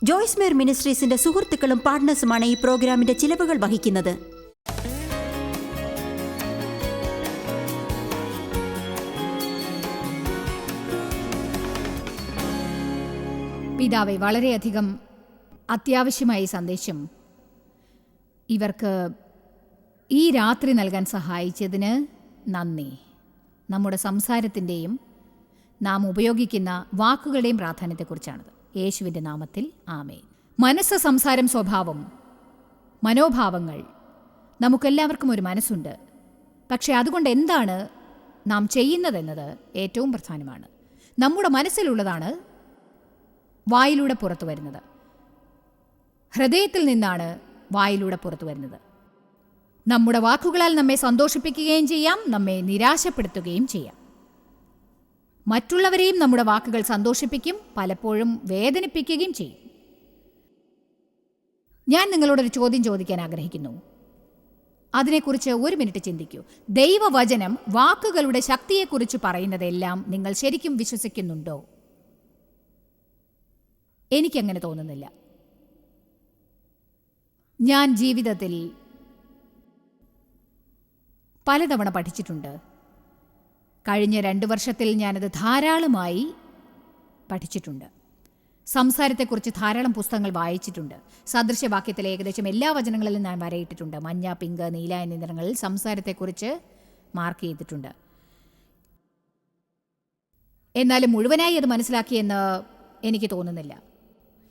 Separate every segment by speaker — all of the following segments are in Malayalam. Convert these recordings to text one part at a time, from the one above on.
Speaker 1: ജോയ്സ് മേർ മിനിസ്ട്രീസിന്റെ സുഹൃത്തുക്കളും പാർട്ട്നേഴ്സുമാണ് ഈ പ്രോഗ്രാമിന്റെ ചിലവുകൾ വഹിക്കുന്നത്.
Speaker 2: പിതാവെ, വളരെയധികം അത്യാവശ്യമായ സന്ദേശം ഇവർക്ക് ഈ രാത്രി നൽകാൻ സഹായിച്ചതിന് നന്ദി. നമ്മുടെ സംസാരത്തിൻ്റെയും നാം ഉപയോഗിക്കുന്ന വാക്കുകളുടെയും പ്രാധാന്യത്തെക്കുറിച്ചാണത്. യേശുവിൻ്റെ നാമത്തിൽ ആമേൻ. മനസ്സ്, സംസാരം, സ്വഭാവം, മനോഭാവങ്ങൾ. നമുക്കെല്ലാവർക്കും ഒരു മനസ്സുണ്ട്. പക്ഷേ അതുകൊണ്ട് എന്താണ് നാം ചെയ്യുന്നതെന്നത് ഏറ്റവും പ്രധാനമാണ്. നമ്മുടെ മനസ്സിലുള്ളതാണ് വായിലൂടെ പുറത്തു വരുന്നത്. ഹൃദയത്തിൽ നിന്നാണ് വായിലൂടെ പുറത്തു വരുന്നത്. നമ്മുടെ വാക്കുകളാൽ നമ്മെ സന്തോഷിപ്പിക്കുകയും ചെയ്യാം, നമ്മെ നിരാശപ്പെടുത്തുകയും ചെയ്യാം. മറ്റുള്ളവരെയും നമ്മുടെ വാക്കുകൾ സന്തോഷിപ്പിക്കും, പലപ്പോഴും വേദനിപ്പിക്കുകയും ചെയ്യും. ഞാൻ നിങ്ങളോടൊരു ചോദ്യം ചോദിക്കാൻ ആഗ്രഹിക്കുന്നു. അതിനെക്കുറിച്ച് ഒരു മിനിറ്റ് ചിന്തിക്കൂ. ദൈവവചനം വാക്കുകളുടെ ശക്തിയെക്കുറിച്ച് പറയുന്നതെല്ലാം നിങ്ങൾ ശരിക്കും വിശ്വസിക്കുന്നുണ്ടോ? എനിക്കങ്ങനെ തോന്നുന്നില്ല. ഞാൻ ജീവിതത്തിൽ പലതവണ പഠിച്ചിട്ടുണ്ട്. കഴിഞ്ഞ 2 വർഷത്തിൽ ഞാനത് ധാരാളമായി പഠിച്ചിട്ടുണ്ട്. സംസാരത്തെക്കുറിച്ച് ധാരാളം പുസ്തകങ്ങൾ വായിച്ചിട്ടുണ്ട്. സദൃശ്യവാക്യത്തിലെ ഏകദേശം എല്ലാ വചനങ്ങളിലും ഞാൻ വരയിട്ടിട്ടുണ്ട്. മഞ്ഞ, പിങ്ക്, നീല എന്നീ നിറങ്ങളിൽ സംസാരത്തെക്കുറിച്ച് മാർക്ക് ചെയ്തിട്ടുണ്ട്. എന്നാലും മുഴുവനായി അത് മനസ്സിലാക്കിയെന്ന് എനിക്ക് തോന്നുന്നില്ല.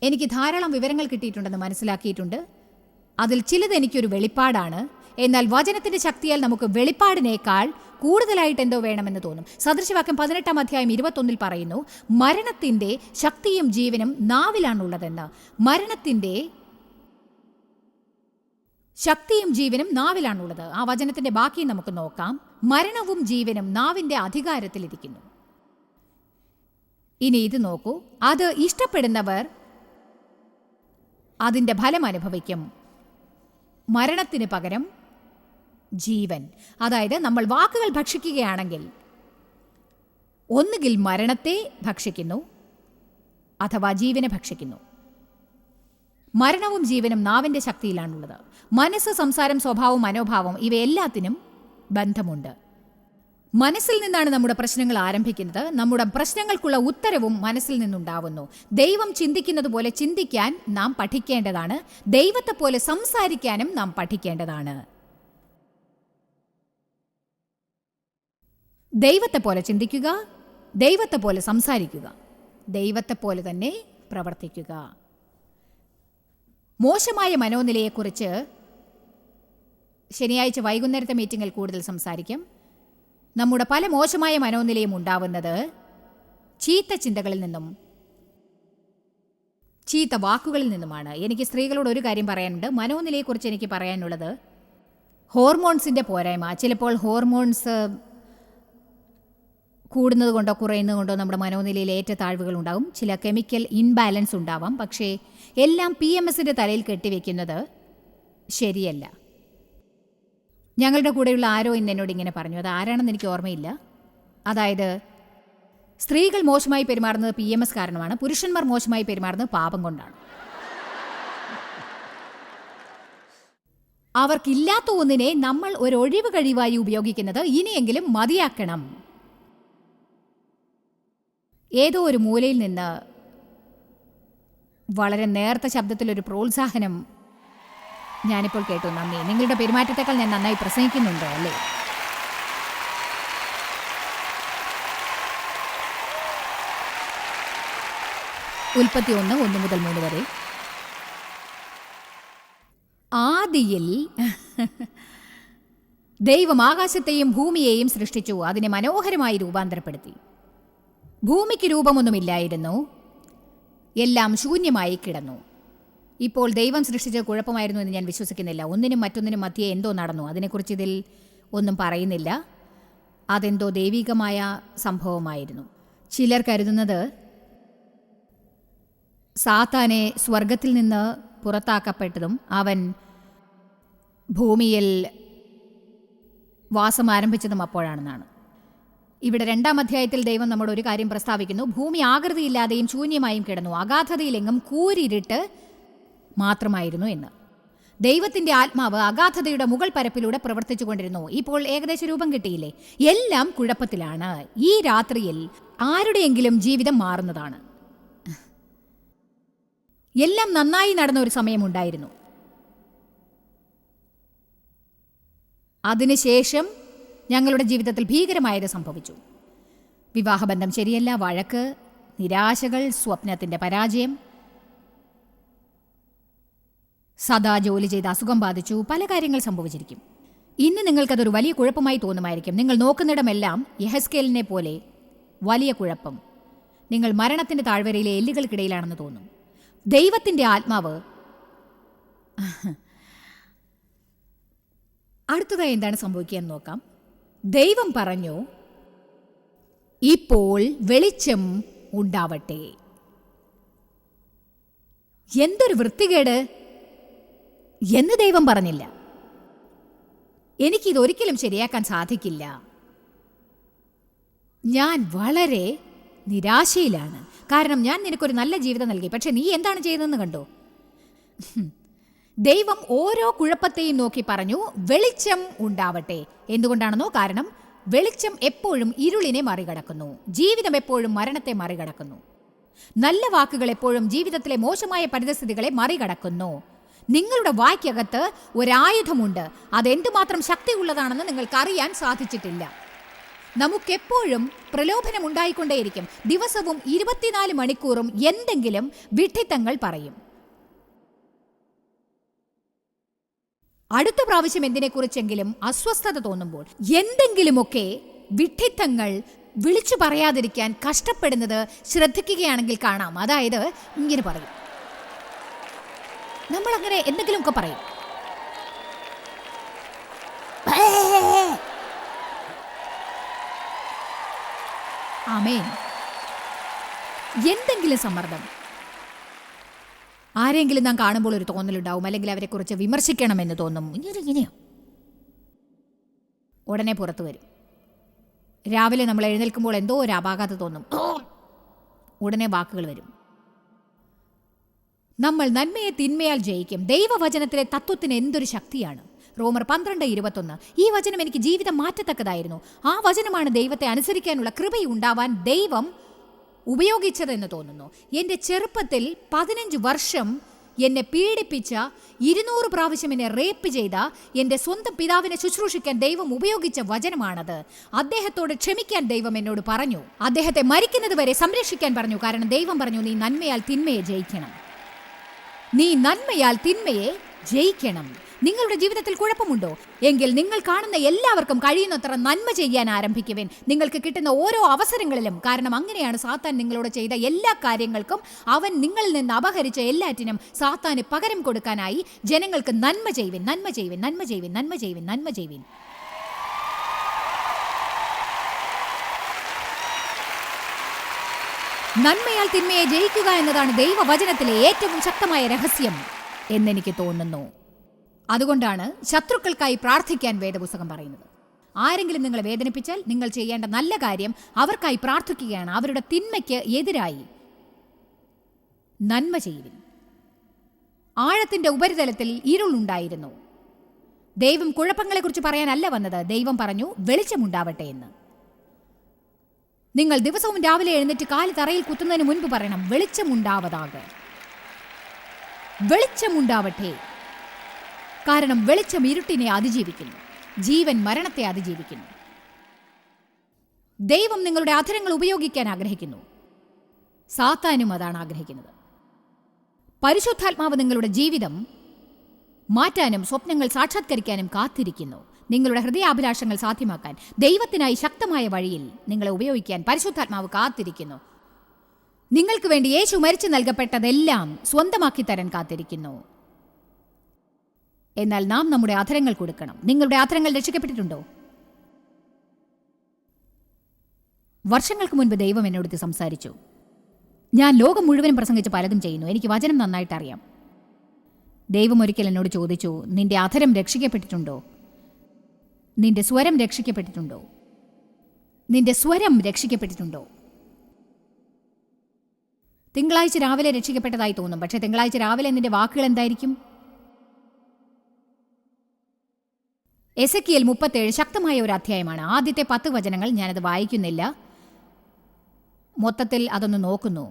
Speaker 2: എനിക്ക് ധാരാളം വിവരങ്ങൾ കിട്ടിയിട്ടുണ്ടെന്ന് മനസ്സിലാക്കിയിട്ടുണ്ട്. അതിൽ ചിലത് എനിക്കൊരു വെളിപ്പാടാണ്. എന്നാൽ വചനത്തിൻ്റെ ശക്തിയാൽ നമുക്ക് വെളിപ്പാടിനേക്കാൾ കൂടുതലായിട്ട് എന്തോ വേണമെന്ന് തോന്നും. സദൃശവാക്യം 18-ാം അധ്യായം 21 പറയുന്നു, മരണത്തിൻ്റെ ശക്തിയും ജീവനും നാവിലാണുള്ളതെന്ന്. മരണത്തിൻ്റെ ശക്തിയും ജീവനും നാവിലാണുള്ളത്. ആ വചനത്തിൻ്റെ ബാക്കി നമുക്ക് നോക്കാം. മരണവും ജീവനും നാവിൻ്റെ അധികാരത്തിലിരിക്കുന്നു. ഇനി ഇത് നോക്കൂ. അത് ഇഷ്ടപ്പെടുന്നവർ അതിൻ്റെ ഫലം അനുഭവിക്കും. മരണത്തിന് പകരം ജീവൻ. അതായത് നമ്മൾ വാക്കുകൾ ഭക്ഷിക്കുകയാണെങ്കിൽ ഒന്നുകിൽ മരണത്തെ ഭക്ഷിക്കുന്നു അഥവാ ജീവനെ ഭക്ഷിക്കുന്നു. മരണവും ജീവനും നാവിൻ്റെ ശക്തിയിലാണുള്ളത്. മനസ്സ്, സംസാരം, സ്വഭാവം, മനോഭാവം ഇവയെല്ലാത്തിനും ബന്ധമുണ്ട്. മനസ്സിൽ നിന്നാണ് നമ്മുടെ പ്രശ്നങ്ങൾ ആരംഭിക്കുന്നത്. നമ്മുടെ പ്രശ്നങ്ങൾക്കുള്ള ഉത്തരവും മനസ്സിൽ നിന്നുണ്ടാവുന്നു. ദൈവം ചിന്തിക്കുന്നത് പോലെ ചിന്തിക്കാൻ നാം പഠിക്കേണ്ടതാണ്. ദൈവത്തെ പോലെ സംസാരിക്കാനും നാം പഠിക്കേണ്ടതാണ്. ദൈവത്തെ പോലെ ചിന്തിക്കുക, ദൈവത്തെ പോലെ സംസാരിക്കുക, ദൈവത്തെ പോലെ തന്നെ പ്രവർത്തിക്കുക. മോശമായ മനോനിലയെക്കുറിച്ച് ശനിയാഴ്ച വൈകുന്നേരത്തെ മീറ്റിങ്ങിൽ കൂടുതൽ സംസാരിക്കും. നമ്മുടെ പല മോശമായ മനോനിലയും ഉണ്ടാവുന്നത് ചീത്ത ചിന്തകളിൽ നിന്നും ചീത്ത വാക്കുകളിൽ നിന്നുമാണ്. എനിക്ക് സ്ത്രീകളോട് ഒരു കാര്യം പറയാനുണ്ട്. മനോനിലയെക്കുറിച്ച് എനിക്ക് പറയാനുള്ളത് ഹോർമോൺസിൻ്റെ പോരായ്മ. ചിലപ്പോൾ ഹോർമോൺസ് കൂടുന്നത് കൊണ്ടോ കുറയുന്നത് കൊണ്ടോ നമ്മുടെ മനോനിലയിൽ ഏറ്റത്താഴ്വുകൾ ഉണ്ടാകും. ചില കെമിക്കൽ ഇൻബാലൻസ് ഉണ്ടാവാം. പക്ഷേ എല്ലാം PMSൻ്റെ തലയിൽ കെട്ടിവെക്കുന്നത് ശരിയല്ല. ഞങ്ങളുടെ കൂടെയുള്ള ആരോ ഇന്ന് എന്നോട് ഇങ്ങനെ പറഞ്ഞു. അത് ആരാണെന്ന് എനിക്ക് ഓർമ്മയില്ല. അതായത് സ്ത്രീകൾ മോശമായി പെരുമാറുന്നത് PMS കാരണമാണ്, പുരുഷന്മാർ മോശമായി പെരുമാറുന്നത് പാപം കൊണ്ടാണ്. അവർക്കില്ലാത്ത ഒന്നിനെ നമ്മൾ ഒരു ഒഴിവ് കഴിവായി ഉപയോഗിക്കുന്നത് ഇനിയെങ്കിലും മതിയാക്കണം. ഏതോ ഒരു മൂലയിൽ നിന്ന് വളരെ നേർത്ത ശബ്ദത്തിലൊരു പ്രോത്സാഹനം ഞാനിപ്പോൾ കേട്ടു. നന്ദി. നിങ്ങളുടെ പെരുമാറ്റത്തേക്കാൾ ഞാൻ നന്നായി പ്രസംഗിക്കുന്നുണ്ട് അല്ലേ? ഉൽപ്പത്തി 1:1-3 വരെ. ആദിയിൽ ദൈവം ആകാശത്തെയും ഭൂമിയെയും സൃഷ്ടിച്ചു. അതിനെ മനോഹരമായി രൂപാന്തരപ്പെടുത്തി. ഭൂമിക്ക് രൂപമൊന്നുമില്ലായിരുന്നു, എല്ലാം ശൂന്യമായി കിടന്നു. ഇപ്പോൾ ദൈവം സൃഷ്ടിച്ച കുഴപ്പമായിരുന്നു എന്ന് ഞാൻ വിശ്വസിക്കുന്നില്ല. ഒന്നിനും മറ്റൊന്നിനും മധ്യേ എന്തോ നടന്നു. അതിനെക്കുറിച്ച് ഇതിൽ ഒന്നും പറയുന്നില്ല. അതെന്തോ ദൈവികമായ സംഭവമായിരുന്നു. ചിലർ കരുതുന്നത് സാത്താനെ സ്വർഗത്തിൽ നിന്ന് പുറത്താക്കപ്പെട്ടതും അവൻ ഭൂമിയിൽ വാസം ആരംഭിച്ചതും അപ്പോഴാണെന്നാണ്. ഇവിടെ 2-ാം അധ്യായത്തിൽ ദൈവം നമ്മോട് ഒരു കാര്യം പ്രസ്താവിക്കുന്നു. ഭൂമി ആകൃതിയില്ലാതെയും ശൂന്യമായും കിടന്നു, അഗാധതയിലെങ്ങും കൂരിരുട്ട് മാത്രമായിരുന്നു എന്ന്. ദൈവത്തിന്റെ ആത്മാവ് അഗാധതയുടെ മുകൾ പരപ്പിലൂടെ പ്രവർത്തിച്ചു കൊണ്ടിരുന്നു. ഇപ്പോൾ ഏകദേശം രൂപം കിട്ടിയില്ലേ? എല്ലാം കുഴപ്പത്തിലാണ്. ഈ രാത്രിയിൽ ആരുടെയെങ്കിലും ജീവിതം മാറുന്നതാണ്. എല്ലാം നന്നായി നടന്ന ഒരു സമയമുണ്ടായിരുന്നു. അതിനുശേഷം ഞങ്ങളുടെ ജീവിതത്തിൽ ഭീകരമായത് സംഭവിച്ചു. വിവാഹബന്ധം ശരിയല്ല, വഴക്ക്, നിരാശകൾ, സ്വപ്നത്തിന്റെ പരാജയം, സദാ ജോലി ചെയ്ത് അസുഖം ബാധിച്ചു, പല കാര്യങ്ങൾ സംഭവിച്ചിരിക്കും. ഇന്ന് നിങ്ങൾക്കതൊരു വലിയ കുഴപ്പമായി തോന്നുമായിരിക്കും. നിങ്ങൾ നോക്കുന്നിടമെല്ലാം യെഹെസ്കേലിനെ പോലെ വലിയ കുഴപ്പം. നിങ്ങൾ മരണത്തിന്റെ താഴ്വരയിലെ എല്ലുകൾക്കിടയിലാണെന്ന് തോന്നും. ദൈവത്തിന്റെ ആത്മാവ് അടുത്തതായി എന്താണ് സംഭവിക്കുക എന്ന് നോക്കാം. ദൈവം പറഞ്ഞു, ഇപ്പോൾ വെളിച്ചം ഉണ്ടാവട്ടെ. എന്തൊരു വൃത്തികേട് എന്ന് ദൈവം പറഞ്ഞില്ല. എനിക്കിതൊരിക്കലും ശരിയാക്കാൻ സാധിക്കില്ല. ഞാൻ വളരെ നിരാശയിലാണ്. കാരണം ഞാൻ നിനക്കൊരു നല്ല ജീവിതം നൽകി, പക്ഷെ നീ എന്താണ് ചെയ്തതെന്ന് കണ്ടോ? ദൈവം ഓരോ കുഴപ്പത്തെയും നോക്കി പറഞ്ഞു, വെളിച്ചം ഉണ്ടാവട്ടെ. എന്തുകൊണ്ടാണെന്നോ? കാരണം വെളിച്ചം എപ്പോഴും ഇരുളിനെ മറികടക്കുന്നു. ജീവിതം എപ്പോഴും മരണത്തെ മറികടക്കുന്നു. നല്ല വാക്കുകൾ എപ്പോഴും ജീവിതത്തിലെ മോശമായ പരിതസ്ഥിതികളെ മറികടക്കുന്നു. നിങ്ങളുടെ വായ്ക്കകത്ത് ഒരായുധമുണ്ട്. അതെന്തുമാത്രം ശക്തിയുള്ളതാണെന്ന് നിങ്ങൾക്കറിയാൻ സാധിച്ചിട്ടില്ല. നമുക്കെപ്പോഴും പ്രലോഭനം ഉണ്ടായിക്കൊണ്ടേയിരിക്കും. ദിവസവും 24 മണിക്കൂറും എന്തെങ്കിലും വിഡ്ഢിത്തങ്ങൾ പറയും. അടുത്ത പ്രാവശ്യം എന്തിനെക്കുറിച്ചെങ്കിലും അസ്വസ്ഥത തോന്നുമ്പോൾ എന്തെങ്കിലുമൊക്കെ വിഡ്ഢിത്തങ്ങൾ വിളിച്ചു പറയാതിരിക്കാൻ കഷ്ടപ്പെടുന്നത് ശ്രദ്ധിക്കുകയാണെങ്കിൽ കാണാം. അതായത് ഇങ്ങനെ പറയും, നമ്മളങ്ങനെ എന്തെങ്കിലുമൊക്കെ പറയും. ആമേൻ. എന്തെങ്കിലും സമ്മർദ്ദം ആരെങ്കിലും നാം കാണുമ്പോൾ ഒരു തോന്നലുണ്ടാവും, അല്ലെങ്കിൽ അവരെക്കുറിച്ച് വിമർശിക്കണമെന്ന് തോന്നും. ഇങ്ങനെയോ ഉടനെ പുറത്തു വരും. രാവിലെ നമ്മൾ എഴുന്നേൽക്കുമ്പോൾ എന്തോ ഒരു അപാകത തോന്നും, ഉടനെ വാക്കുകൾ വരും. നമ്മൾ നന്മയെ തിന്മയാൽ ജയിക്കും. ദൈവവചനത്തിലെ തത്വത്തിന് എന്തൊരു ശക്തിയാണ്. റോമർ 12:21. ഈ വചനം എനിക്ക് ജീവിതം മാറ്റത്തക്കതായിരുന്നു. ആ വചനമാണ് ദൈവത്തെ അനുസരിക്കാനുള്ള കൃപയുണ്ടാവാൻ ദൈവം ഉപയോഗിച്ചതെന്ന് തോന്നുന്നു. എൻ്റെ ചെറുപ്പത്തിൽ 15 വർഷം എന്നെ പീഡിപ്പിച്ച, 200 പ്രാവശ്യം എന്നെ റേപ്പ് ചെയ്ത എൻ്റെ സ്വന്തം പിതാവിനെ ശുശ്രൂഷിക്കാൻ ദൈവം ഉപയോഗിച്ച വചനമാണത്. അദ്ദേഹത്തോട് ക്ഷമിക്കാൻ ദൈവം എന്നോട് പറഞ്ഞു. അദ്ദേഹത്തെ മരിക്കുന്നത് വരെ സംരക്ഷിക്കാൻ പറഞ്ഞു. കാരണം ദൈവം പറഞ്ഞു, നീ നന്മയാൽ തിന്മയെ ജയിക്കണം. നീ നന്മയാൽ തിന്മയെ ജയിക്കണം. നിങ്ങളുടെ ജീവിതത്തിൽ കുഴപ്പമുണ്ടോ? എങ്കിൽ നിങ്ങൾ കാണുന്ന എല്ലാവർക്കും കഴിയുന്നത്ര നന്മ ചെയ്യാൻ ആരംഭിക്കുവിൻ. നിങ്ങൾക്ക് കിട്ടുന്ന ഓരോ അവസരങ്ങളിലും. കാരണം അങ്ങനെയാണ് സാത്താൻ നിങ്ങളോട് ചെയ്ത എല്ലാ കാര്യങ്ങൾക്കും, അവൻ നിങ്ങളിൽ നിന്ന് അപഹരിച്ച എല്ലാറ്റിനും സാത്താന് പകരം കൊടുക്കാനായി ജനങ്ങൾക്ക് നന്മ ചെയ്യുവിൻ, നന്മ ചെയ്യുവിൻ, നന്മ ചെയ്യുവിൻ, നന്മ ചെയ്യുവിൻ, നന്മ ചെയ്യുവിൻ. നന്മയാൽ തിന്മയെ ജയിക്കുക എന്നതാണ് ദൈവവചനത്തിലെ ഏറ്റവും ശക്തമായ രഹസ്യം എന്നെനിക്ക് തോന്നുന്നു. അതുകൊണ്ടാണ് ശത്രുക്കൾക്കായി പ്രാർത്ഥിക്കാൻ വേദപുസ്തകം പറയുന്നത്. ആരെങ്കിലും നിങ്ങളെ വേദനിപ്പിച്ചാൽ നിങ്ങൾ ചെയ്യേണ്ട നല്ല കാര്യം അവർക്കായി പ്രാർത്ഥിക്കുകയാണ്. അവരുടെ തിന്മയ്ക്ക് എതിരായി നന്മ ചെയ്യുവിൻ. ആഴത്തിന്റെ ഉപരിതലത്തിൽ ഇരുളുണ്ടായിരുന്നു. ദൈവം കുഴപ്പങ്ങളെക്കുറിച്ച് പറയാനല്ല വന്നത്. ദൈവം പറഞ്ഞു, വെളിച്ചമുണ്ടാവട്ടെ എന്ന്. നിങ്ങൾ ദിവസവും രാവിലെ എഴുന്നേറ്റ് കാല് തറയിൽ കുത്തുന്നതിന് മുൻപ് പറയണം, വെളിച്ചമുണ്ടാവതാകെ, വെളിച്ചമുണ്ടാവട്ടെ. കാരണം വെളിച്ചം ഇരുട്ടിനെ അതിജീവിക്കുന്നു, ജീവൻ മരണത്തെ അതിജീവിക്കുന്നു. ദൈവം നിങ്ങളുടെ അധരങ്ങൾ ഉപയോഗിക്കാൻ ആഗ്രഹിക്കുന്നു. സാത്താനും അതാണ് ആഗ്രഹിക്കുന്നത്. പരിശുദ്ധാത്മാവ് നിങ്ങളുടെ ജീവിതം മാറ്റാനും സ്വപ്നങ്ങൾ സാക്ഷാത്കരിക്കാനും കാത്തിരിക്കുന്നു. നിങ്ങളുടെ ഹൃദയാഭിലാഷങ്ങൾ സാധ്യമാക്കാൻ ദൈവത്തിനായി ശക്തമായ വഴിയിൽ നിങ്ങളെ ഉപയോഗിക്കാൻ പരിശുദ്ധാത്മാവ് കാത്തിരിക്കുന്നു. നിങ്ങൾക്ക് വേണ്ടി യേശു മരിച്ചു നൽകപ്പെട്ടതെല്ലാം സ്വന്തമാക്കി തരാൻ കാത്തിരിക്കുന്നു. എന്നാൽ നാം നമ്മുടെ അധരങ്ങൾ കൊടുക്കണം. നിങ്ങളുടെ അധരങ്ങൾ രക്ഷിക്കപ്പെട്ടിട്ടുണ്ടോ? വർഷങ്ങൾക്ക് മുൻപ് ദൈവം എന്നോട് സംസാരിച്ചു. ഞാൻ ലോകം മുഴുവനും പ്രസംഗിച്ച് പലതും ചെയ്യുന്നു. എനിക്ക് വചനം നന്നായിട്ട് അറിയാം. ദൈവം ഒരിക്കൽ എന്നോട് ചോദിച്ചു, നിന്റെ അധരം രക്ഷിക്കപ്പെട്ടിട്ടുണ്ടോ? നിന്റെ സ്വരം രക്ഷിക്കപ്പെട്ടിട്ടുണ്ടോ? നിന്റെ സ്വരം രക്ഷിക്കപ്പെട്ടിട്ടുണ്ടോ? തിങ്കളാഴ്ച രാവിലെ രക്ഷിക്കപ്പെട്ടതായി തോന്നും, പക്ഷേ തിങ്കളാഴ്ച രാവിലെ നിന്റെ വാക്കുകൾ എന്തായിരിക്കും? എസെക്കിയേൽ 37 ശക്തമായ ഒരു അധ്യായമാണ്. ആദ്യത്തെ 10 വചനങ്ങൾ ഞാനത് വായിക്കുന്നില്ല, മൊത്തത്തിൽ അതൊന്ന് നോക്കുന്നു.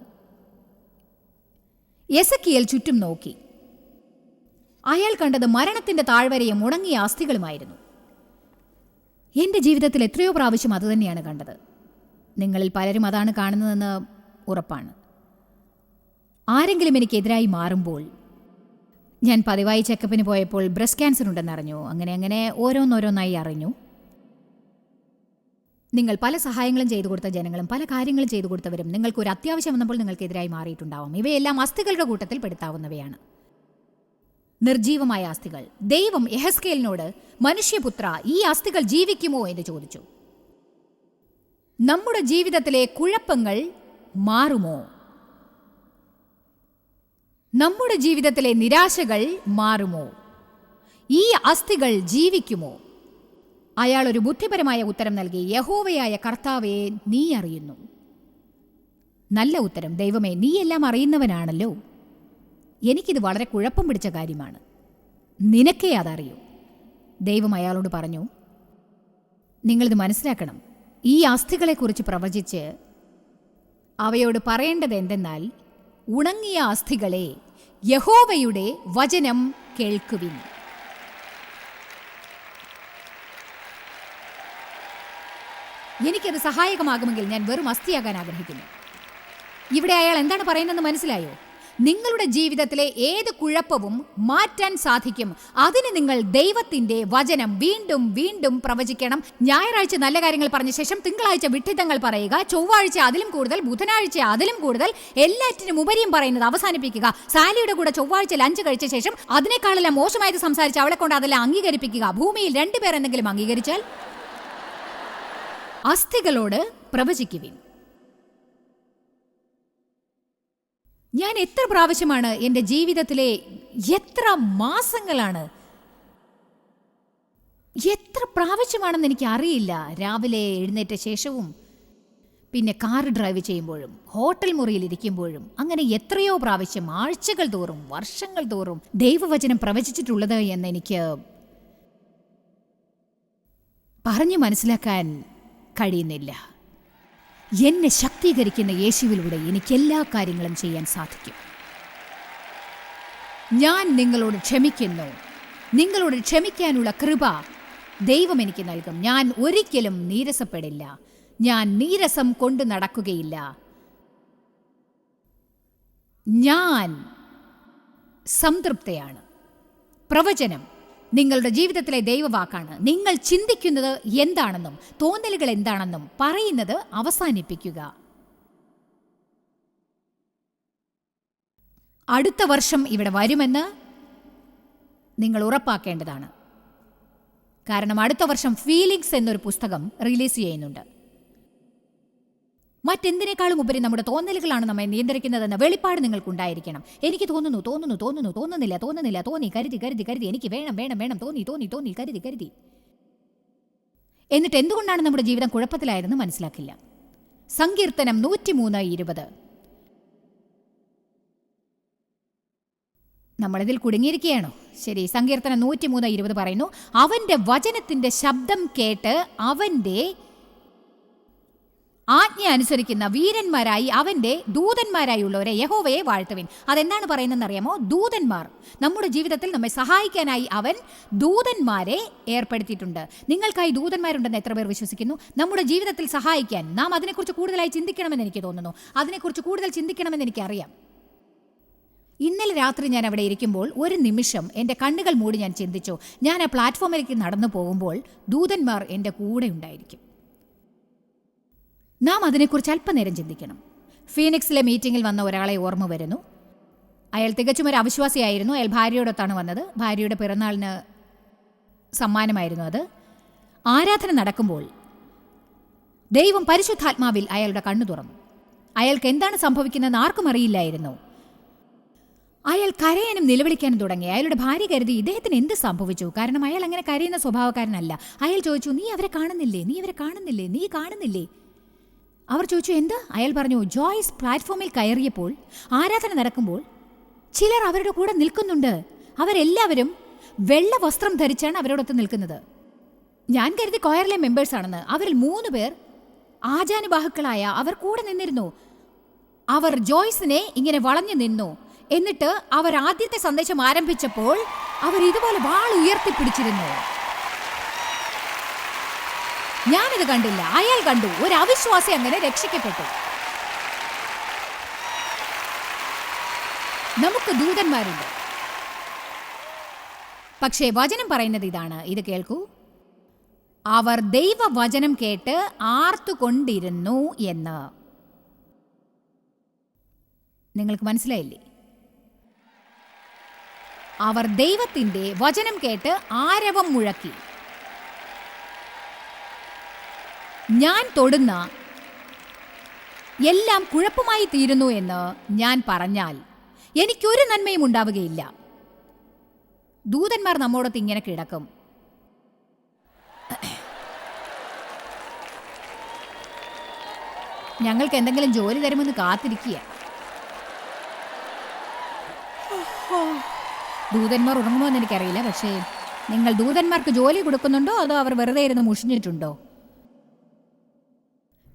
Speaker 2: എസെക്കിയേൽ ചുറ്റും നോക്കി. അയാൾ കണ്ടത് മരണത്തിന്റെ താഴ്വരയും ഉണങ്ങിയ അസ്ഥികളുമായിരുന്നു. എൻ്റെ ജീവിതത്തിൽ എത്രയോ പ്രാവശ്യം അതുതന്നെയാണ് കണ്ടത്. നിങ്ങളിൽ പലരും അതാണ് കാണുന്നതെന്ന് ഉറപ്പാണ്. ആരെങ്കിലും എനിക്കെതിരായി മാറുമ്പോൾ, ഞാൻ പതിവായി ചെക്കപ്പിന് പോയപ്പോൾ ബ്രസ്റ്റ് ക്യാൻസർ ഉണ്ടെന്നറിഞ്ഞു. അങ്ങനെ ഓരോന്നോരോന്നായി അറിഞ്ഞു. നിങ്ങൾ പല സഹായങ്ങളും ചെയ്തു കൊടുത്ത ജനങ്ങളും പല കാര്യങ്ങളും ചെയ്തു കൊടുത്തവരും നിങ്ങൾക്കൊരു അത്യാവശ്യം വന്നപ്പോൾ നിങ്ങൾക്കെതിരായി മാറിയിട്ടുണ്ടാവും. ഇവയെല്ലാം അസ്ഥികളുടെ കൂട്ടത്തിൽ പെടുത്താവുന്നവയാണ്. നിർജീവമായ അസ്ഥികൾ. ദൈവം യെഹെസ്കേലിനോട്, മനുഷ്യപുത്ര, ഈ അസ്ഥികൾ ജീവിക്കുമോ എന്ന് ചോദിച്ചു. നമ്മുടെ ജീവിതത്തിലെ കുഴപ്പങ്ങൾ മാറുമോ? നമ്മുടെ ജീവിതത്തിലെ നിരാശകൾ മാറുമോ? ഈ അസ്ഥികൾ ജീവിക്കുമോ? അയാൾ ഒരു ബുദ്ധിപരമായ ഉത്തരം നൽകി. യഹോവയായ കർത്താവേ, നീ അറിയുന്നു. നല്ല ഉത്തരം. ദൈവമേ, നീ എല്ലാം അറിയുന്നവനാണല്ലോ. എനിക്കിത് വളരെ കുഴപ്പം പിടിച്ച കാര്യമാണ്. നിനക്കേ അതറിയൂ. ദൈവം അയാളോട് പറഞ്ഞു, നിങ്ങളിത് മനസ്സിലാക്കണം. ഈ അസ്ഥികളെക്കുറിച്ച് പ്രവചിച്ച് അവയോട് പറയേണ്ടത് എന്തെന്നാൽ, ഉണങ്ങിയ അസ്ഥികളെ, യഹോവയുടെ വചനം കേൾക്കുവിൻ. എനിക്കത് സഹായകമാകുമെങ്കിൽ ഞാൻ വെറും അസ്ഥിയാകാൻ ആഗ്രഹിക്കുന്നു. ഇവിടെ അയാൾ എന്താണ് പറയുന്നതെന്ന് മനസ്സിലായോ? നിങ്ങളുടെ ജീവിതത്തിലെ ഏത് കുഴപ്പവും മാറ്റാൻ സാധിക്കും. അതിന് നിങ്ങൾ ദൈവത്തിന്റെ വചനം വീണ്ടും വീണ്ടും പ്രവചിക്കണം. ഞായറാഴ്ച നല്ല കാര്യങ്ങൾ പറഞ്ഞ ശേഷം തിങ്കളാഴ്ച വിഡ്ഢിത്തങ്ങൾ പറയുക, ചൊവ്വാഴ്ച അതിലും കൂടുതൽ, ബുധനാഴ്ച അതിലും കൂടുതൽ, എല്ലാറ്റിനും ഉപരിയും പറയുന്നത് അവസാനിപ്പിക്കുക. സാലിയുടെ കൂടെ ചൊവ്വാഴ്ച ലഞ്ച് കഴിച്ച ശേഷം അതിനേക്കാളെല്ലാം മോശമായത് സംസാരിച്ച് അവളെ കൊണ്ട് അതെല്ലാം അംഗീകരിപ്പിക്കുക. ഭൂമിയിൽ 2 പേർ എന്തെങ്കിലും അംഗീകരിച്ചാൽ അസ്ഥികളോട് പ്രവചിക്കുവിൻ. ഞാൻ എത്ര പ്രാവശ്യമാണ് എൻ്റെ ജീവിതത്തിലെ, എത്ര മാസങ്ങളാണ്, എത്ര പ്രാവശ്യമാണെന്ന് എനിക്ക് അറിയില്ല, രാവിലെ എഴുന്നേറ്റ ശേഷവും പിന്നെ കാർ ഡ്രൈവ് ചെയ്യുമ്പോഴും ഹോട്ടൽ മുറിയിലിരിക്കുമ്പോഴും അങ്ങനെ എത്രയോ പ്രാവശ്യം, ആഴ്ചകൾ തോറും വർഷങ്ങൾ തോറും ദൈവവചനം പ്രവചിച്ചിട്ടുള്ളത് എന്ന് എനിക്ക് പറഞ്ഞു മനസ്സിലാക്കാൻ കഴിയുന്നില്ല. എന്നെ ശക്തീകരിക്കുന്ന യേശുവിലൂടെ എനിക്ക് എല്ലാ കാര്യങ്ങളും ചെയ്യാൻ സാധിക്കും. ഞാൻ നിങ്ങളോട് ക്ഷമിക്കുന്നു. നിങ്ങളോട് ക്ഷമിക്കാനുള്ള കൃപ ദൈവം എനിക്ക് നൽകും. ഞാൻ ഒരിക്കലും നീരസപ്പെടില്ല. ഞാൻ നീരസം കൊണ്ട് നടക്കുകയില്ല. ഞാൻ സംതൃപ്തയാണ്. പ്രവചനം നിങ്ങളുടെ ജീവിതത്തിലെ ദൈവവാക്കാണ്. നിങ്ങൾ ചിന്തിക്കുന്നത് എന്താണെന്നും തോന്നലുകൾ എന്താണെന്നും പറയുന്നത് അവസാനിപ്പിക്കുക. അടുത്ത വർഷം ഇവിടെ വരുമെന്ന് നിങ്ങൾ ഉറപ്പാക്കേണ്ടതാണ്. കാരണം അടുത്ത വർഷം ഫീലിങ്സ് എന്നൊരു പുസ്തകം റിലീസ് ചെയ്യുന്നുണ്ട്. മറ്റെന്തിനേക്കാളും ഉപരി നമ്മുടെ തോന്നലുകളാണ് നമ്മെ നിയന്ത്രിക്കുന്നതെന്ന വെളിപ്പാട് നിങ്ങൾക്കുണ്ടായിരിക്കണം. എനിക്ക് തോന്നുന്നില്ല, തോന്നി, കരുതി, എനിക്ക് വേണം, തോന്നി, കരുതി. എന്നിട്ട് എന്തുകൊണ്ടാണ് നമ്മുടെ ജീവിതം കുഴപ്പത്തിലായതെന്ന് മനസ്സിലാക്കില്ല. സങ്കീർത്തനം 103:20. നമ്മളിതിൽ കുടുങ്ങിയിരിക്കുകയാണോ? ശരി, സങ്കീർത്തനം 103:20 പറയുന്നു, അവന്റെ വചനത്തിന്റെ ശബ്ദം കേട്ട് അവന്റെ ആജ്ഞ അനുസരിക്കുന്ന വീരന്മാരായി അവന്റെ ദൂതന്മാരായുള്ളവരെ യഹോവയെ വാഴ്ത്തുവിൻ. അതെന്താണ് പറയുന്നതെന്ന് അറിയാമോ? ദൂതന്മാർ. നമ്മുടെ ജീവിതത്തിൽ നമ്മെ സഹായിക്കാനായി അവൻ ദൂതന്മാരെ ഏർപ്പെടുത്തിയിട്ടുണ്ട്. നിങ്ങൾക്കായി ദൂതന്മാരുണ്ടെന്ന് എത്ര പേർ വിശ്വസിക്കുന്നു? നമ്മുടെ ജീവിതത്തിൽ സഹായിക്കാൻ നാം അതിനെക്കുറിച്ച് കൂടുതലായി ചിന്തിക്കണമെന്ന് എനിക്ക് തോന്നുന്നു. അതിനെക്കുറിച്ച് കൂടുതൽ ചിന്തിക്കണമെന്ന് എനിക്കറിയാം. ഇന്നലെ രാത്രി ഞാൻ അവിടെ ഇരിക്കുമ്പോൾ ഒരു നിമിഷം എൻ്റെ കണ്ണുകൾ മൂടി ഞാൻ ചിന്തിച്ചു. ഞാൻ ആ പ്ലാറ്റ്ഫോമിലേക്ക് നടന്നു പോകുമ്പോൾ ദൂതന്മാർ എൻ്റെ കൂടെ ഉണ്ടായിരിക്കും. നാം അതിനെക്കുറിച്ച് അല്പനേരം ചിന്തിക്കണം. ഫീനിക്സിലെ മീറ്റിങ്ങിൽ വന്ന ഒരാളെ ഓർമ്മ വരുന്നു. അയാൾ തികച്ചും ഒരു അവിശ്വാസിയായിരുന്നു. അയാൾ ഭാര്യയോടൊത്താണ് വന്നത്. ഭാര്യയുടെ പിറന്നാളിന് സമ്മാനമായിരുന്നു അത്. ആരാധന നടക്കുമ്പോൾ ദൈവം പരിശുദ്ധാത്മാവിൽ അയാളുടെ കണ്ണു തുറന്നു. അയാൾക്ക് എന്താണ് സംഭവിക്കുന്നതെന്ന് ആർക്കും അറിയില്ലായിരുന്നു. അയാൾ കരയാനും നിലവിളിക്കാനും തുടങ്ങി. അയാളുടെ ഭാര്യ കരുതി ഇദ്ദേഹത്തിന് എന്ത് സംഭവിച്ചു, കാരണം അയാൾ അങ്ങനെ കരയുന്ന സ്വഭാവക്കാരനല്ല. അയാൾ ചോദിച്ചു, നീ അവരെ കാണുന്നില്ലേ, നീ അവരെ കാണുന്നില്ലേ, നീ കാണുന്നില്ലേ? അവർ ചോദിച്ചു, എന്ത്? അയാൾ പറഞ്ഞു, ജോയ്സ് പ്ലാറ്റ്ഫോമിൽ കയറിയപ്പോൾ ആരാധന നടക്കുമ്പോൾ ചിലർ അവരുടെ കൂടെ നിൽക്കുന്നുണ്ട്. അവരെല്ലാവരും വെള്ള വസ്ത്രം ധരിച്ചാണ് അവരോടൊത്ത് നിൽക്കുന്നത്. ഞാൻ കരുതി കൊയറിലെ മെമ്പേഴ്സ് ആണെന്ന്. അവരിൽ 3 പേർ ആചാനുബാഹുക്കളായ അവർ കൂടെ നിന്നിരുന്നു. അവർ ജോയ്സിനെ ഇങ്ങനെ വളഞ്ഞു നിന്നു. എന്നിട്ട് അവർ ആദ്യത്തെ സന്ദേശം ആരംഭിച്ചപ്പോൾ അവർ ഇതുപോലെ വാൾ ഉയർത്തിപ്പിടിച്ചിരുന്നു. ഞാനത് കണ്ടില്ല, അയാൾ കണ്ടു. ഒരു അവിശ്വാസി അങ്ങനെ രക്ഷിക്കപ്പെട്ടു. നമുക്ക് ദൂതന്മാരുണ്ട്. പക്ഷേ വചനം പറയുന്നത് ഇതാണ്, ഇത് കേൾക്കൂ. അവർ ദൈവവചനം കേട്ട് ആർത്തുകൊണ്ടിരുന്നു എന്ന്. നിങ്ങൾക്ക് മനസ്സിലായില്ലേ? അവർ ദൈവത്തിന്റെ വചനം കേട്ട് ആരവം മുഴക്കി. ഞാൻ തൊടുന്ന എല്ലാം കുഴപ്പമായി തീരുന്നു എന്ന് ഞാൻ പറഞ്ഞാൽ എനിക്കൊരു നന്മയും ഉണ്ടാവുകയില്ല. ദൂതന്മാർ നമ്മോടൊത്ത് ഇങ്ങനെ കിടക്കും. ഞങ്ങൾക്ക് എന്തെങ്കിലും ജോലി തരുമെന്ന് കാത്തിരിക്കുക. ദൂതന്മാർ ഉറങ്ങുമോ എന്ന് എനിക്കറിയില്ല. പക്ഷേ നിങ്ങൾ ദൂതന്മാർക്ക് ജോലി കൊടുക്കുന്നുണ്ടോ അതോ അവർ വെറുതെ ഇരുന്ന് മുഷിഞ്ഞിട്ടുണ്ടോ?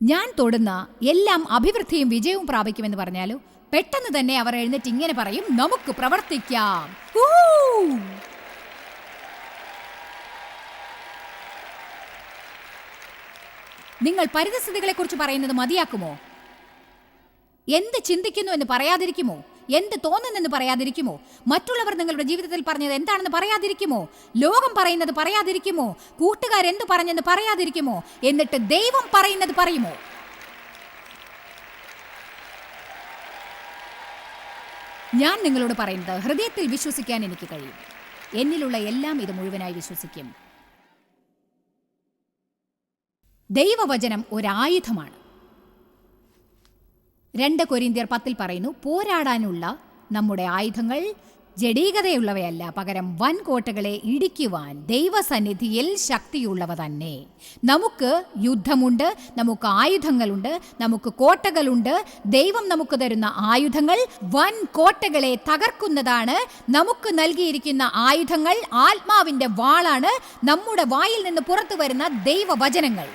Speaker 2: ഞാൻ തൊടുന്ന എല്ലാം അഭിവൃദ്ധിയും വിജയവും പ്രാപിക്കുമെന്ന് പറഞ്ഞാലോ പെട്ടെന്ന് തന്നെ അവർ എഴുന്നേറ്റ് ഇങ്ങനെ പറയും, നമുക്ക് പ്രവർത്തിക്കാം. നിങ്ങൾ പരിതസ്ഥിതികളെക്കുറിച്ച് പറയുന്നത് മതിയാക്കുമോ? എന്ത് ചിന്തിക്കുന്നു എന്ന് പറയാതിരിക്കുമോ? എന്ത് തോന്നുന്നെന്ന് പറയാതിരിക്കുമോ? മറ്റുള്ളവർ നിങ്ങളുടെ ജീവിതത്തിൽ പറഞ്ഞത് എന്താണെന്ന് പറയാതിരിക്കുമോ? ലോകം പറയുന്നത് പറയാതിരിക്കുമോ? കൂട്ടുകാരെന്ത് പറഞ്ഞെന്ന് പറയാതിരിക്കുമോ? എന്നിട്ട് ദൈവം പറയുന്നത് പറയുമോ? ഞാൻ നിങ്ങളോട് പറയുന്നത്, ഹൃദയത്തിൽ വിശ്വസിക്കാൻ എനിക്ക് കഴിയും. എന്നിലുള്ള എല്ലാം ഇത് മുഴുവനായി വിശ്വസിക്കും. ദൈവവചനം ഒരായുധമാണ്. 2 കൊരിന്ത്യർ 10 പറയുന്നു, പോരാടാനുള്ള നമ്മുടെ ആയുധങ്ങൾ ജഡീകതയുള്ളവയല്ല, പകരം വൻകോട്ടകളെ ഇടിക്കുവാൻ ദൈവസന്നിധിയിൽ ശക്തിയുള്ളവ തന്നെ. നമുക്ക് യുദ്ധമുണ്ട്, നമുക്ക് ആയുധങ്ങളുണ്ട്, നമുക്ക് കോട്ടകളുണ്ട്. ദൈവം നമുക്ക് തരുന്ന ആയുധങ്ങൾ വൻകോട്ടകളെ തകർക്കുന്നതാണ്. നമുക്ക് നൽകിയിരിക്കുന്ന ആയുധങ്ങൾ ആത്മാവിന്റെ വാളാണ്, നമ്മുടെ വായിൽ നിന്ന് പുറത്തു വരുന്ന ദൈവവചനങ്ങൾ.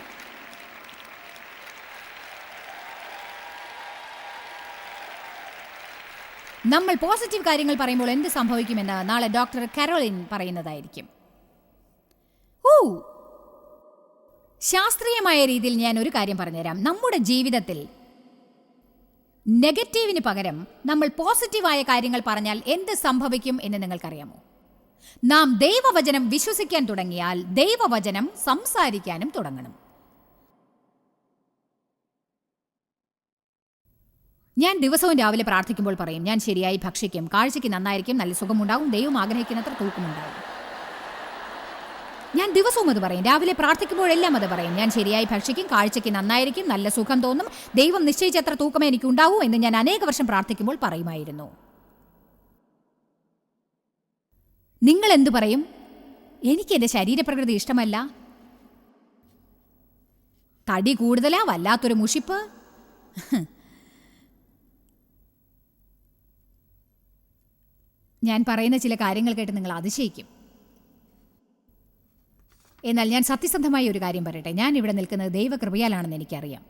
Speaker 2: നമ്മൾ പോസിറ്റീവ് കാര്യങ്ങൾ പറയുമ്പോൾ എന്ത് സംഭവിക്കുമെന്ന് നാളെ ഡോക്ടർ കരോളിൻ പറയുന്നതായിരിക്കും. ശാസ്ത്രീയമായ രീതിയിൽ ഞാൻ ഒരു കാര്യം പറഞ്ഞുതരാം. നമ്മുടെ ജീവിതത്തിൽ നെഗറ്റീവിന് പകരം നമ്മൾ പോസിറ്റീവായ കാര്യങ്ങൾ പറഞ്ഞാൽ എന്ത് സംഭവിക്കും എന്ന് നിങ്ങൾക്കറിയാമോ? നാം ദൈവവചനം വിശ്വസിക്കാൻ തുടങ്ങിയാൽ ദൈവവചനം സംസാരിക്കാനും തുടങ്ങണം. ഞാൻ ദിവസവും രാവിലെ പ്രാർത്ഥിക്കുമ്പോൾ പറയും, ഞാൻ ശരിയായി ഭക്ഷിക്കും, കാഴ്ചയ്ക്ക് നന്നായിരിക്കും, നല്ല സുഖമുണ്ടാകും, ദൈവം ആഗ്രഹിക്കുന്നത്ര തൂക്കമുണ്ടാകും. ഞാൻ ദിവസവും അത് പറയും. രാവിലെ പ്രാർത്ഥിക്കുമ്പോഴെല്ലാം അത് പറയും. ഞാൻ ശരിയായി ഭക്ഷിക്കും, കാഴ്ചയ്ക്ക് നന്നായിരിക്കും, നല്ല സുഖം തോന്നും, ദൈവം നിശ്ചയിച്ചത്ര തൂക്കമേ എനിക്ക് ഉണ്ടാവൂ എന്ന് ഞാൻ അനേക വർഷം പ്രാർത്ഥിക്കുമ്പോൾ പറയുമായിരുന്നു. നിങ്ങൾ എന്തു പറയും? എനിക്ക് എൻ്റെ ശരീരപ്രകൃതി ഇഷ്ടമല്ല, തടി കൂടുതലാ, വല്ലാത്തൊരു മുഷിപ്പ്. ഞാൻ പറയുന്ന ചില കാര്യങ്ങൾ കേട്ട് നിങ്ങൾ അതിശയിക്കും. എന്നാൽ ഞാൻ സത്യസന്ധമായ ഒരു കാര്യം പറയട്ടെ. ഞാൻ ഇവിടെ നിൽക്കുന്നത് ദൈവകൃപയാലാണെന്ന് എനിക്കറിയാം.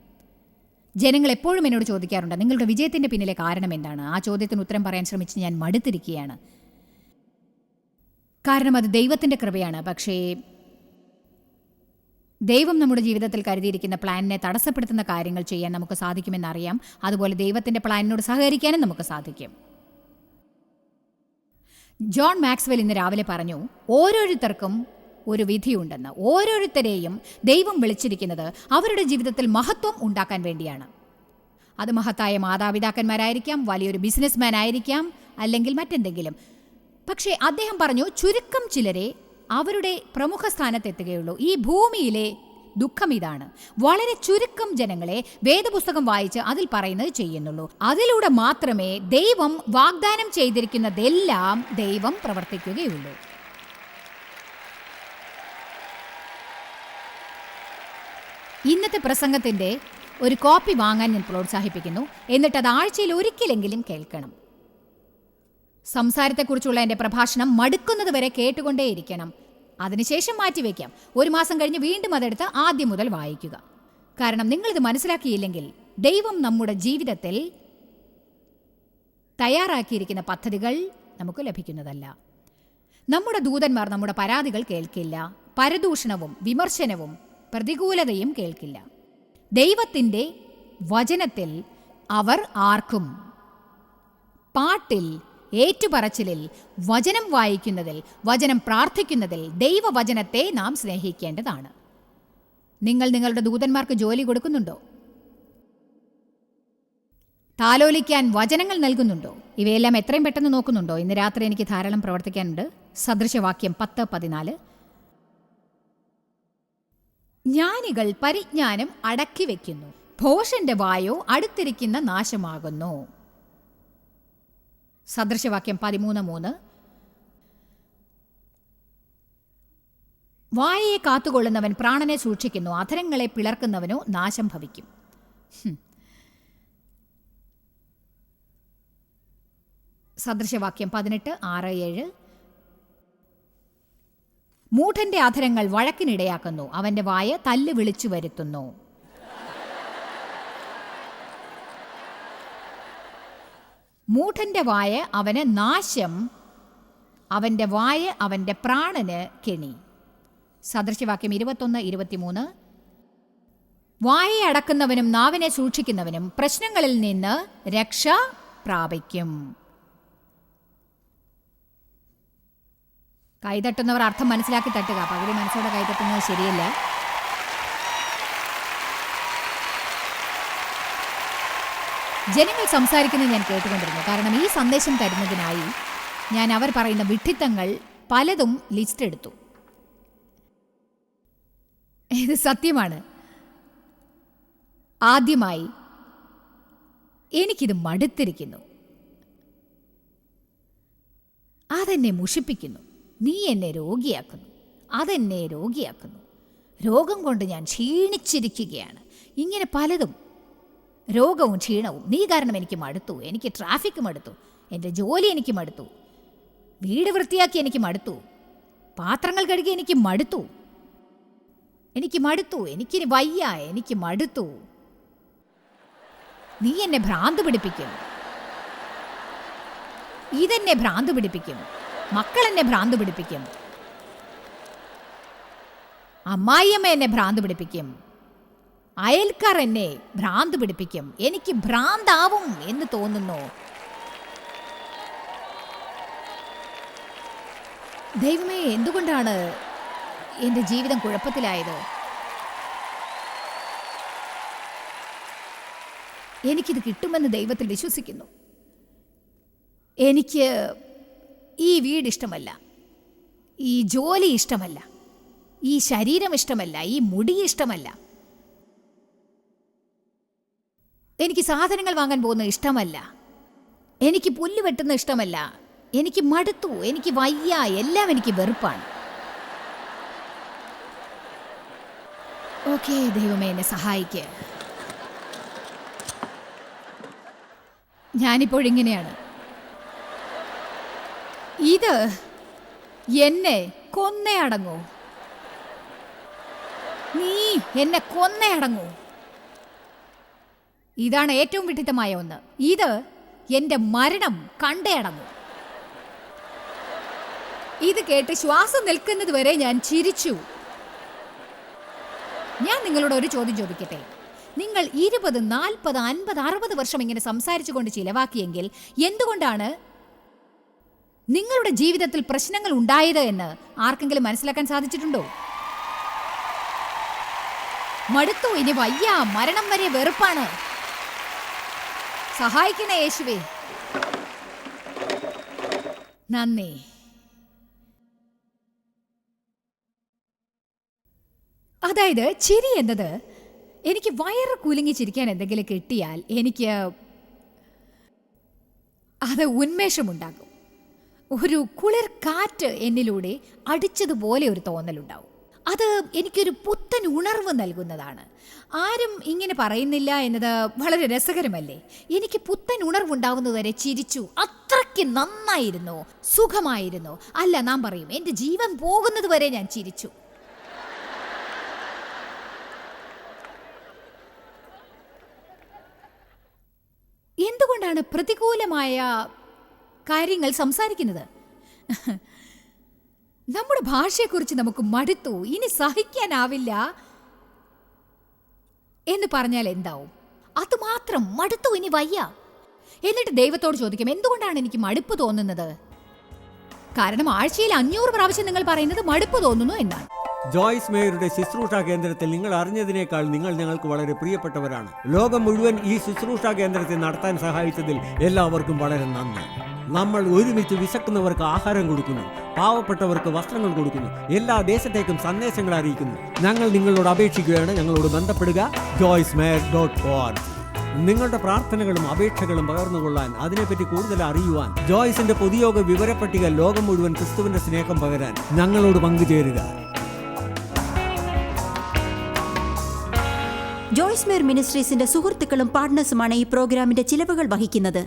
Speaker 2: ജനങ്ങൾ എപ്പോഴും എന്നോട് ചോദിക്കാറുണ്ട്, നിങ്ങളുടെ വിജയത്തിൻ്റെ പിന്നിലെ കാരണം എന്താണ്? ആ ചോദ്യത്തിന് ഉത്തരം പറയാൻ ശ്രമിച്ച് ഞാൻ മടുത്തിരിക്കുകയാണ്. കാരണം അത് ദൈവത്തിൻ്റെ കൃപയാണ്. പക്ഷേ ദൈവം നമ്മുടെ ജീവിതത്തിൽ കരുതിയിരിക്കുന്ന പ്ലാനിനെ തടസ്സപ്പെടുത്തുന്ന കാര്യങ്ങൾ ചെയ്യാൻ നമുക്ക് സാധിക്കുമെന്നറിയാം. അതുപോലെ ദൈവത്തിൻ്റെ പ്ലാനിനോട് സഹകരിക്കാനും നമുക്ക് സാധിക്കും. ജോൺ മാക്സ്വെൽ ഇന്ന് രാവിലെ പറഞ്ഞു, ഓരോരുത്തർക്കും ഒരു വിധിയുണ്ടെന്ന്. ഓരോരുത്തരെയും ദൈവം വിളിച്ചിരിക്കുന്നത് അവരുടെ ജീവിതത്തിൽ മഹത്വം ഉണ്ടാക്കാൻ വേണ്ടിയാണ്. അത് മഹത്തായ മാതാപിതാക്കന്മാരായിരിക്കാം, വലിയൊരു ബിസിനസ്മാൻ ആയിരിക്കാം, അല്ലെങ്കിൽ മറ്റെന്തെങ്കിലും. പക്ഷേ അദ്ദേഹം പറഞ്ഞു, ചുരുക്കം ചിലരെ അവരുടെ പ്രമുഖ സ്ഥാനത്തെത്തുകയുള്ളൂ. ഈ ഭൂമിയിലെ ദുഃഖം ഇതാണ്, വളരെ ചുരുക്കം ജനങ്ങളെ വേദപുസ്തകം വായിച്ച് അതിൽ പറയുന്നത് ചെയ്യുന്നുള്ളൂ. അതിലൂടെ മാത്രമേ ദൈവം വാഗ്ദാനം ചെയ്തിരിക്കുന്നതെല്ലാം ദൈവം പ്രവർത്തിക്കുകയുള്ളൂ. ഇന്നത്തെ പ്രസംഗത്തിൻ്റെ ഒരു കോപ്പി വാങ്ങാൻ ഞാൻ പ്രോത്സാഹിപ്പിക്കുന്നു. എന്നിട്ട് അത് ആഴ്ചയിൽ ഒരിക്കലെങ്കിലും കേൾക്കണം. സംസാരത്തെക്കുറിച്ചുള്ള എൻ്റെ പ്രഭാഷണം മടുക്കുന്നത് വരെ കേട്ടുകൊണ്ടേയിരിക്കണം. അതിനുശേഷം മാറ്റിവെക്കാം. 1 മാസം കഴിഞ്ഞ് വീണ്ടും അതെടുത്ത് ആദ്യം മുതൽ വായിക്കുക. കാരണം നിങ്ങളിത് മനസ്സിലാക്കിയില്ലെങ്കിൽ ദൈവം നമ്മുടെ ജീവിതത്തിൽ തയ്യാറാക്കിയിരിക്കുന്ന പദ്ധതികൾ നമുക്ക് ലഭിക്കുന്നതല്ല. നമ്മുടെ ദൂതന്മാർ നമ്മുടെ പരാതികൾ കേൾക്കില്ല. പരദൂഷണവും വിമർശനവും പ്രതികൂലതയും കേൾക്കില്ല. ദൈവത്തിൻ്റെ വചനത്തിൽ അവർ ആർക്കും, പാട്ടിൽ, ഏറ്റുപറച്ചിലിൽ, വചനം വായിക്കുന്നതിൽ, വചനം പ്രാർത്ഥിക്കുന്നതിൽ ദൈവവചനത്തെ നാം സ്നേഹിക്കേണ്ടതാണ്. നിങ്ങൾ നിങ്ങളുടെ ദൂതന്മാർക്ക് ജോലി കൊടുക്കുന്നുണ്ടോ? താലോലിക്കാൻ വചനങ്ങൾ നൽകുന്നുണ്ടോ? ഇവയെല്ലാം എത്രയും പെട്ടെന്ന് നോക്കുന്നുണ്ടോ? ഇന്ന് രാത്രി എനിക്ക് ധാരാളം പ്രവർത്തിക്കാനുണ്ട്. സദൃശവാക്യം 10:14. ജ്ഞാനികൾ പരിജ്ഞാനം അടക്കി വയ്ക്കുന്നു, ഭോഷന്റെ വായോ അടുത്തിരിക്കുന്ന നാശമാകുന്നു. സദൃശവാക്യം 13:3. വായയെ കാത്തുകൊള്ളുന്നവൻ പ്രാണനെ സൂക്ഷിക്കുന്നു, അധരങ്ങളെ പിളർക്കുന്നവനോ നാശം ഭവിക്കും. സദൃശവാക്യം 18:6-7. മൂഢന്റെ അധരങ്ങൾ വഴക്കിനിടയാക്കുന്നു, അവന്റെ വായ തല്ല് വിളിച്ചു വരുത്തുന്നു. മൂഢന്റെ വായ അവന് നാശം, അവന്റെ വായ അവന്റെ പ്രാണന് കെണി. സദൃശവാക്യം 21-23. വായയെ അടക്കുന്നവനും നാവിനെ സൂക്ഷിക്കുന്നവനും പ്രശ്നങ്ങളിൽ നിന്ന് രക്ഷ പ്രാപിക്കും. കൈതട്ടുന്നവർ അർത്ഥം മനസ്സിലാക്കി തട്ടുക. പകുതി മനസ്സോടെ കൈതട്ടുന്നത് ശരിയല്ല. ജനങ്ങൾ സംസാരിക്കുന്നത് ഞാൻ കേട്ടുകൊണ്ടിരുന്നു. കാരണം ഈ സന്ദേശം തരുന്നതിനായി ഞാൻ അവർ പറയുന്ന വിഡ്ഢിത്തങ്ങൾ പലതും ലിസ്റ്റ് എടുത്തു. ഇത് സത്യമാണ്. ആദ്യമായി എനിക്കിത് മടുത്തിരിക്കുന്നു. അതെന്നെ മുഷിപ്പിക്കുന്നു. നീ എന്നെ രോഗിയാക്കുന്നു, അതെന്നെ രോഗിയാക്കുന്നു. രോഗം കൊണ്ട് ഞാൻ ക്ഷീണിച്ചിരിക്കുകയാണ്. ഇങ്ങനെ പലതും, രോഗവും ക്ഷീണവും. നീ കാരണം എനിക്ക് മടുത്തു, എനിക്ക് ട്രാഫിക് മടുത്തു, എൻ്റെ ജോലി എനിക്ക് മടുത്തു, വീട് വൃത്തിയാക്കി എനിക്ക് മടുത്തു, പാത്രങ്ങൾ കഴുകി എനിക്ക് മടുത്തു, എനിക്കിനി വയ്യ, എനിക്ക് മടുത്തു. നീ എന്നെ ഭ്രാന്ത് പിടിപ്പിക്കും, ഇതെന്നെ ഭ്രാന്ത് പിടിപ്പിക്കും, മക്കൾ എന്നെ ഭ്രാന്ത് പിടിപ്പിക്കും, അമ്മായിയമ്മ എന്നെ ഭ്രാന്ത് പിടിപ്പിക്കും, അയൽക്കാർ എന്നെ ഭ്രാന്ത് പിടിപ്പിക്കും, എനിക്ക് ഭ്രാന്താവും എന്ന് തോന്നുന്നു. ദൈവമേ, എന്തുകൊണ്ടാണ് എൻ്റെ ജീവിതം കുഴപ്പത്തിലായത്? എനിക്കിത് കിട്ടുമെന്ന് ദൈവത്തിൽ വിശ്വസിക്കുന്നു. എനിക്ക് ഈ വീട് ഇഷ്ടമല്ല, ഈ ജോലി ഇഷ്ടമല്ല, ഈ ശരീരം ഇഷ്ടമല്ല, ഈ മുടി ഇഷ്ടമല്ല, എനിക്ക് സാധനങ്ങൾ വാങ്ങാൻ പോകുന്നത് ഇഷ്ടമല്ല, എനിക്ക് പുല്ല് വെട്ടുന്ന ഇഷ്ടമല്ല, എനിക്ക് മടുത്തു, എനിക്ക് വയ്യ, എല്ലാം എനിക്ക് വെറുപ്പാണ്. ഓക്കേ ദൈവമേ, എന്നെ സഹായിക്കുക. ഞാനിപ്പോഴിങ്ങനെയാണ്. ഇത് എന്നെ കൊന്നേ അടങ്ങൂ, നീ എന്നെ കൊന്നേ അടങ്ങൂ. ഇതാണ് ഏറ്റവും വിഡിത്തമായ ഒന്ന്. ഇത് എൻ്റെ മരണം കണ്ടേ അടങ്ങൂ. ഇത് കേട്ട് ശ്വാസം നിൽക്കുന്നത് വരെ ഞാൻ ചിരിച്ചു. ഞാൻ നിങ്ങളോട് ഒരു ചോദ്യം ചോദിക്കട്ടെ. നിങ്ങൾ 20, 40, 50, 60 വർഷം ഇങ്ങനെ സംസാരിച്ചു കൊണ്ട് ചിലവാക്കിയെങ്കിൽ എന്തുകൊണ്ടാണ് നിങ്ങളുടെ ജീവിതത്തിൽ പ്രശ്നങ്ങൾ ഉണ്ടായത് എന്ന് ആർക്കെങ്കിലും മനസ്സിലാക്കാൻ സാധിച്ചിട്ടുണ്ടോ? മടുത്തു, ഇനി വയ്യ, മരണം വരെ വെറുപ്പാണ്. സഹായിക്കണേ യേശുവേ. നന്ദി. അതായത് ചിരി എന്നത് എനിക്ക് വയറ് കുലുങ്ങി ചിരിക്കാൻ എന്തെങ്കിലും കിട്ടിയാൽ എനിക്ക് അത് ഉന്മേഷമുണ്ടാകും. ഒരു കുളിർ കാറ്റ് എന്നിലൂടെ അടിച്ചതുപോലെ ഒരു തോന്നലുണ്ടാവും. അത് എനിക്കൊരു പുത്തൻ ഉണർവ് നൽകുന്നതാണ്. ആരും ഇങ്ങനെ പറയുന്നില്ല എന്നത് വളരെ രസകരമല്ലേ? എനിക്ക് പുത്തൻ ഉണർവുണ്ടാകുന്നതുവരെ ചിരിച്ചു. അത്രയ്ക്ക് നന്നായിരുന്നു, സുഖമായിരുന്നു. അല്ല, നാം പറയും എൻ്റെ ജീവൻ പോകുന്നത് വരെ ഞാൻ ചിരിച്ചു. എന്തുകൊണ്ടാണ് പ്രതികൂലമായ കാര്യങ്ങൾ സംസാരിക്കുന്നത്? നമ്മുടെ ഭാഷയെക്കുറിച്ച് നമുക്ക് മടുത്തു, ഇനി സഹിക്കാനാവില്ല എന്ന് പറഞ്ഞാൽ എന്താവും? അതുമാത്രം, മടുത്തു, ഇനി വയ്യ. എന്നിട്ട് ദൈവത്തോട് ചോദിക്കും, എന്തുകൊണ്ടാണ് എനിക്ക് മടുപ്പ് തോന്നുന്നത്? കാരണം ആഴ്ചയിൽ 500 പ്രാവശ്യം നിങ്ങൾ പറയുന്നത് മടുപ്പ് തോന്നുന്നു എന്നാണ്.
Speaker 3: ജോയ്സ് മേയറുടെ ശുശ്രൂഷ കേന്ദ്രത്തിൽ നിങ്ങൾ അറിഞ്ഞതിനേക്കാൾ നിങ്ങൾ ഞങ്ങൾക്ക് വളരെ പ്രിയപ്പെട്ടവരാണ്. ലോകം മുഴുവൻ ഈ ശുശ്രൂഷ കേന്ദ്രത്തെ നടത്താൻ സഹായിച്ചതിൽ എല്ലാവർക്കും വളരെ നന്ദി. നമ്മൾ ഒരുമിച്ച് വിശക്കുന്നവർക്ക് ആഹാരം കൊടുക്കുന്നു, പാവപ്പെട്ടവർക്ക് വസ്ത്രങ്ങൾ കൊടുക്കുന്നു, എല്ലാ ദേശത്തേക്കും സന്ദേശങ്ങൾ അറിയിക്കുന്നു. ഞങ്ങൾ നിങ്ങളോട് അപേക്ഷിക്കുകയാണ്, ഞങ്ങളോട് ബന്ധപ്പെടുക. joycemeyer.org. നിങ്ങളുടെ പ്രാർത്ഥനകളും അപേക്ഷകളും പകർന്നുകൊള്ളാൻ, അതിനെപ്പറ്റി കൂടുതൽ അറിയുവാൻ, ജോയ്സിന്റെ പൊതുയോഗ വിവരപ്പട്ടിക ലോകം മുഴുവൻ ക്രിസ്തുവിന്റെ സ്നേഹം പകരാൻ ഞങ്ങളോട് പങ്കുചേരുക.
Speaker 1: ജോയ്സ് മേയർ മിനിസ്ട്രീസിന്റെ സുഹൃത്തുക്കളും പാർട്ട്നേഴ്സുമാണ് ഈ പ്രോഗ്രാമിന്റെ ചിലവുകൾ വഹിക്കുന്നത്.